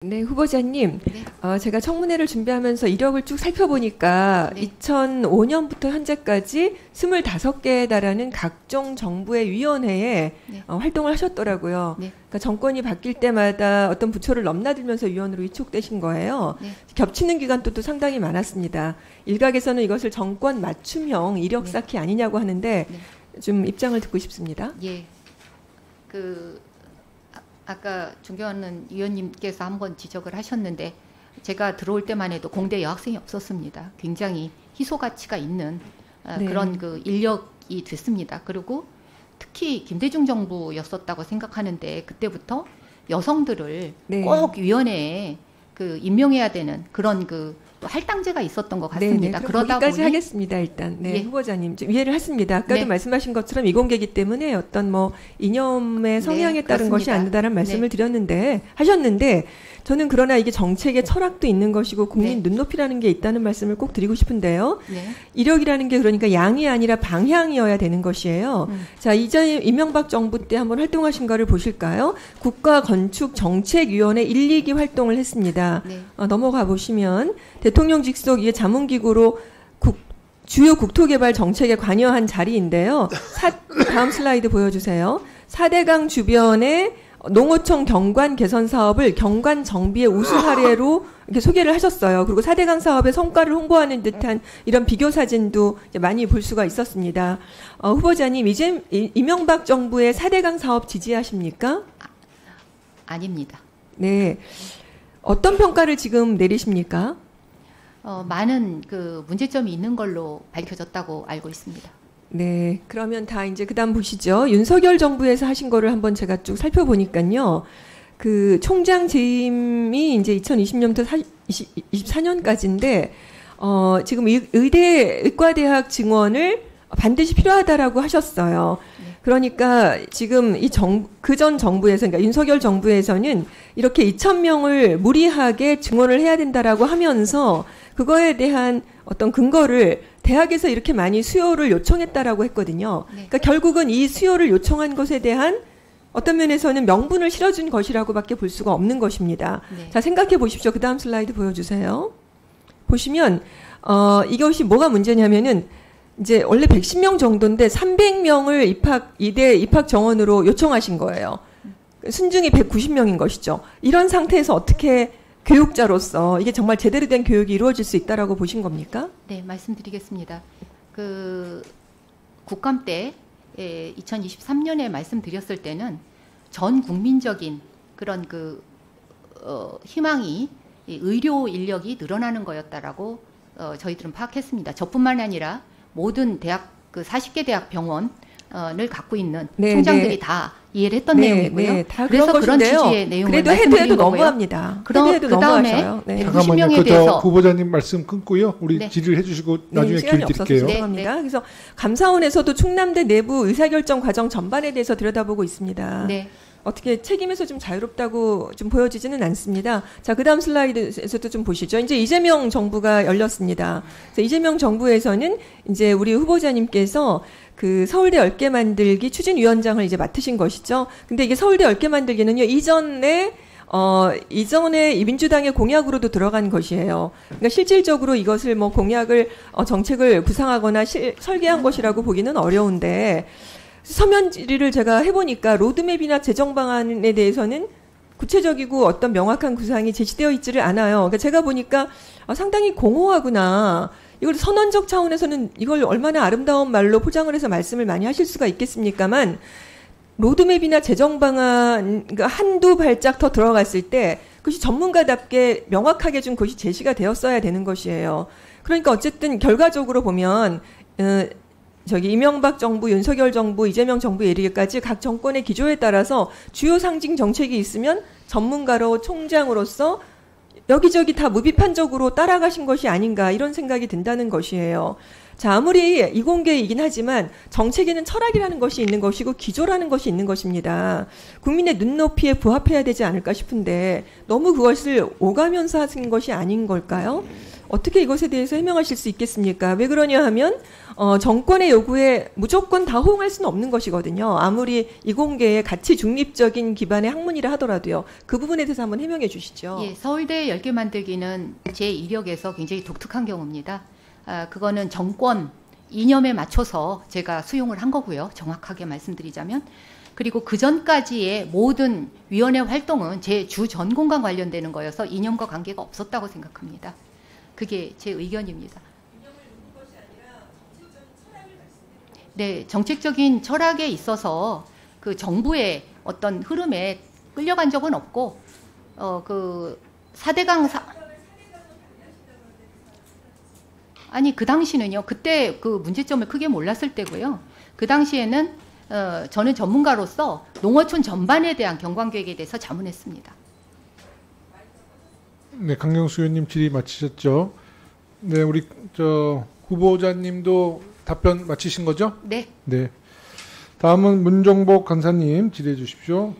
네, 후보자님. 네. 제가 청문회를 준비하면서 이력을 쭉 살펴보니까 네. 2005년부터 현재까지 25개에 달하는 각종 정부의 위원회에 네. 활동을 하셨더라고요. 네. 그러니까 정권이 바뀔 때마다 어떤 부처를 넘나들면서 위원으로 위촉되신 거예요. 네. 겹치는 기간도 상당히 많았습니다. 일각에서는 이것을 정권 맞춤형 이력 네. 쌓기 아니냐고 하는데 네. 좀 입장을 듣고 싶습니다. 예. 아까 존경하는 위원님께서 한번 지적을 하셨는데 제가 들어올 때만 해도 공대 여학생이 없었습니다. 굉장히 희소 가치가 있는 네. 그런 그 인력이 됐습니다. 그리고 특히 김대중 정부였었다고 생각하는데 그때부터 여성들을 네. 꼭 위원회에 임명해야 되는 그런 또 할당제가 있었던 것 같습니다. 네네. 그러다 거기까지 보니 하겠습니다. 일단 네, 예. 후보자님 좀 이해를 했습니다. 아까도 네. 말씀하신 것처럼 이공계이기 때문에 어떤 이념의 성향에 네, 따른 것이 그렇습니다. 아니다라는 말씀을 네. 하셨는데 저는 그러나 이게 정책의 철학도 있는 것이고 국민 네. 눈높이라는 게 있다는 말씀을 꼭 드리고 싶은데요. 네. 이력이라는 게 그러니까 양이 아니라 방향이어야 되는 것이에요. 자, 이전에 이명박 정부 때 한번 활동하신 거를 보실까요? 국가건축정책위원회 1, 2기 활동을 했습니다. 네. 넘어가 보시면 대통령 직속 이게 자문기구로 주요 국토개발 정책에 관여한 자리인데요. 다음 슬라이드 보여주세요. 4대강 주변에 농어촌 경관 개선 사업을 경관 정비의 우수 사례로 이렇게 소개를 하셨어요. 그리고 4대강 사업의 성과를 홍보하는 듯한 이런 비교 사진도 많이 볼 수가 있었습니다. 후보자님, 이명박 정부의 4대강 사업 지지하십니까? 아닙니다. 네. 어떤 평가를 지금 내리십니까? 많은 문제점이 있는 걸로 밝혀졌다고 알고 있습니다. 네. 그러면 다 이제 그다음 보시죠. 윤석열 정부에서 하신 거를 한번 제가 쭉 살펴보니까요. 총장 재임이 이제 2020년부터 24년까지인데, 지금 의과대학 증원을 반드시 필요하다라고 하셨어요. 네. 그러니까 지금 그전 정부에서, 그러니까 윤석열 정부에서는 이렇게 2,000명을 무리하게 증원을 해야 된다라고 하면서 그거에 대한 어떤 근거를 대학에서 이렇게 많이 수요를 요청했다라고 했거든요. 네. 그러니까 결국은 이 수요를 요청한 것에 대한 어떤 면에서는 명분을 실어준 것이라고밖에 볼 수가 없는 것입니다. 네. 자, 생각해 보십시오. 그 다음 슬라이드 보여주세요. 보시면 이것이 뭐가 문제냐면은 이제 원래 110명 정도인데 300명을 이대 입학 정원으로 요청하신 거예요. 순중이 190명인 것이죠. 이런 상태에서 어떻게 교육자로서 이게 정말 제대로 된 교육이 이루어질 수 있다라고 보신 겁니까? 네, 말씀드리겠습니다. 국감 때 2023년에 말씀드렸을 때는 전 국민적인 그런 희망이 의료 인력이 늘어나는 거였다라고 저희들은 파악했습니다. 저뿐만 아니라 모든 대학 40개 대학 병원을 갖고 있는 네, 총장들이 네. 다 이해를 했던 네, 내용이고요. 네, 다 그래서 그런 그런 것인데요. 취지의 내용을 그래도 말씀드린 해도 거고요. 너무합니다. 그 다음에 너무하셔요. 네. 190명에 대해서 후보자님 말씀 끊고요. 우리 네. 질의를 해주시고 네, 나중에 시간이 기회 없어서 드릴게요. 죄송합니다. 네. 그래서 감사원에서도 충남대 내부 의사결정 과정 전반에 대해서 들여다보고 있습니다. 네. 어떻게 책임에서 좀 자유롭다고 좀 보여지지는 않습니다. 자, 그 다음 슬라이드에서도 좀 보시죠. 이제 이재명 정부가 열렸습니다. 그래서 이재명 정부에서는 이제 우리 후보자님께서 서울대 10개 만들기 추진위원장을 이제 맡으신 것이죠. 근데 이게 서울대 10개 만들기는요, 이전에 이 민주당의 공약으로도 들어간 것이에요. 그러니까 실질적으로 이것을 공약을, 정책을 구상하거나 설계한 것이라고 보기는 어려운데, 서면 질의를 제가 해보니까 로드맵이나 재정 방안에 대해서는 구체적이고 어떤 명확한 구상이 제시되어 있지를 않아요. 그러니까 제가 보니까 상당히 공허하구나. 이걸 선언적 차원에서는 이걸 얼마나 아름다운 말로 포장을 해서 말씀을 많이 하실 수가 있겠습니까만 로드맵이나 재정 방안 한두 발짝 더 들어갔을 때 그것이 전문가답게 명확하게 좀 그것이 제시가 되었어야 되는 것이에요. 그러니까 어쨌든 결과적으로 보면 이명박 정부, 윤석열 정부, 이재명 정부에 이르기까지 각 정권의 기조에 따라서 주요 상징 정책이 있으면 전문가로 총장으로서 여기저기 다 무비판적으로 따라가신 것이 아닌가 이런 생각이 든다는 것이에요. 자, 아무리 이공계이긴 하지만 정책에는 철학이라는 것이 있는 것이고 기조라는 것이 있는 것입니다. 국민의 눈높이에 부합해야 되지 않을까 싶은데 너무 그것을 오가면서 하신 것이 아닌 걸까요? 어떻게 이것에 대해서 해명하실 수 있겠습니까? 왜 그러냐 하면 정권의 요구에 무조건 다 호응할 수는 없는 것이거든요. 아무리 이공계의 가치 중립적인 기반의 학문이라 하더라도요. 그 부분에 대해서 한번 해명해 주시죠. 예, 서울대 10개 만들기는 제 이력에서 굉장히 독특한 경우입니다. 그거는 정권 이념에 맞춰서 제가 수용을 한 거고요. 정확하게 말씀드리자면. 그리고 그 전까지의 모든 위원회 활동은 제 주 전공과 관련되는 거여서 이념과 관계가 없었다고 생각합니다. 그게 제 의견입니다. 네, 정책적인 철학에 있어서 그 정부의 어떤 흐름에 끌려간 적은 없고, 그 4대강 아니, 그 당시는요, 그때 그 문제점을 크게 몰랐을 때고요. 그 당시에는 저는 전문가로서 농어촌 전반에 대한 경관계획에 대해서 자문했습니다. 네, 강경수 의원님 질의 마치셨죠? 네, 우리 후보자님도 답변 마치신 거죠? 네. 네. 다음은 문정복 간사님 질의해 주십시오.